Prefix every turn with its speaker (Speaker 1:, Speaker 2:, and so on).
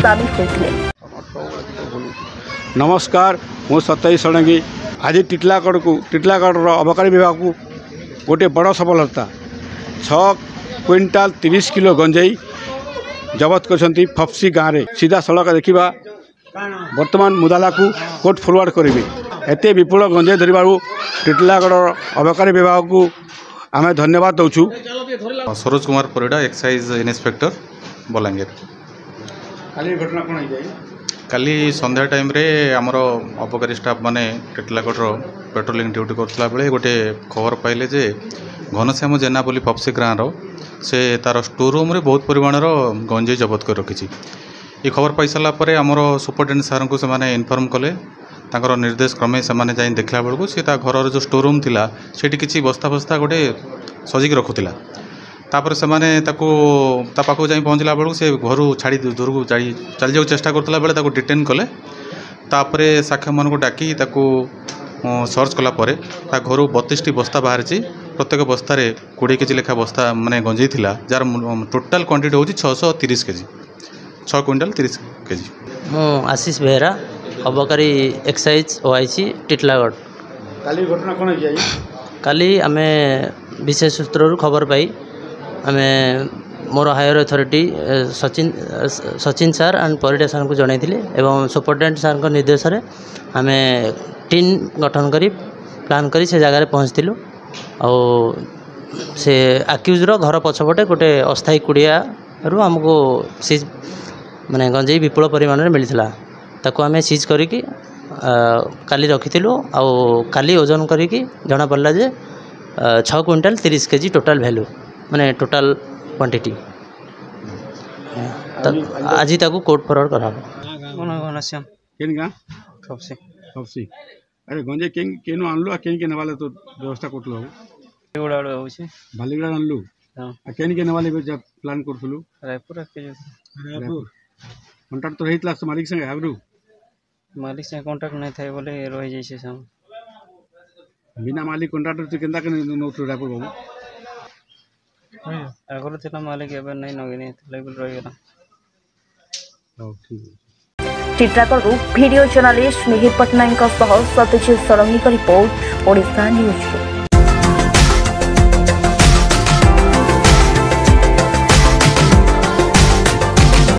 Speaker 1: सामिल होते।
Speaker 2: नमस्कार मु सतई षडंगी आज टीटलागढ़ अबकारी विभाग को गोटे बड़ सफलता 6 क्विंटाल 30 किलो गंजेई जबत कर फप्सी गाँव में सीधा सड़क देखा वर्तमान मुदाला को कोर्ट फॉरवर्ड करेंगे। एत विपुल गंजेई धरवा टीटलागढ़ अबकारी विभाग को आम धन्यवाद दौचु।
Speaker 3: Saroj Kumar Parida excise inspector Balangir.
Speaker 2: घटना कौन है?
Speaker 3: काली संध्या टाइम रे आमर अबकारी स्टाफ माने टीटलागढ़ पेट्रोलिंग ड्यूटी करथिला बेले गोटे खबर पाइले जे घनश्याम जेना बोली फप्सी गाँव से तार स्टोर रूम रे बहुत परिमाणर गंजेई जबत कर रखी। ये खबर पाई सारा पर आमर सुपरटेडेंट सार को से इनफर्म कले तांकर निर्देश क्रमे से जाई देखला बेलू सी घर जो स्टोर रूम थिला सेठी किछि बस्ता बस्ता गोटे सजिक रखुला। तापर से पाखक जाई पहुँचला बेलू से घर छाड़ी दूर को चली जाऊ चेष्टा करता बेले डिटेन कले। तापर साक्ष्य मान को डाकी सर्च कला परे घर 32टी बस्ता बाहर प्रत्येक बस्तार 20 केजी लेखा बस्ता माने गंजेई थिला जार टोटाल क्वांटिटी होची 630 केजी 6 क्विंटाल 30 केजी।
Speaker 4: मु आशीष बेहरा अबकारी एक्साइज ओआईसी टीटलागढ़।
Speaker 2: काली घटना कौन है?
Speaker 4: काली आमे विशेष सूत्र खबर पाई आमे मोर हायर अथॉरिटी सचिन सार एंड परिडा सार को जनाई एवं सुपरटेडेंट सार को निर्देश रे आमे टीम गठन करी प्लान करी से जगह पहुँचलु। से आक्यूज घर पछपटे गोटे अस्थायी कुड़िया रु आमको सीज माने गंजेई विपुल परिमाण में मिलता ताको आमे सीज करिकी काली रखिथिलु। काली ओजन करिकी जना पड़ला जे 6 क्विंटाल 30 केजी टोटाल वैल्यू माने टोटाल क्वांटिटी आज ताको कोर्ट फॉरवर्ड करा।
Speaker 5: घनश्याम
Speaker 2: केन गाँ?
Speaker 5: फप्सी।
Speaker 2: फप्सी। अरे गंजे केनु आनलु के नवाले तो व्यवस्था करथलो?
Speaker 5: बालीगुड़ा होछि।
Speaker 2: बालीगुड़ा आनलु? हां। केन के नवाले जब प्लान करथलु?
Speaker 5: रायपुर के
Speaker 2: रायपुर। कांटेक्ट तो रहितला मालिक संगे हाबरू?
Speaker 5: मालिक से कांटेक्ट नहीं थाय बोले रहि जैसे सम
Speaker 2: बिना मालिक कांट्रैक्टर तो केंदा के नोट रायपुर बाबू?
Speaker 5: आगर थिला मालिक एबे नहीं नगिनी लेवल रहि गेला।
Speaker 2: हां ठीक है।
Speaker 1: Titlagarh video journalist Mihir Patnaik Satyajit Sadangi report Odisha news.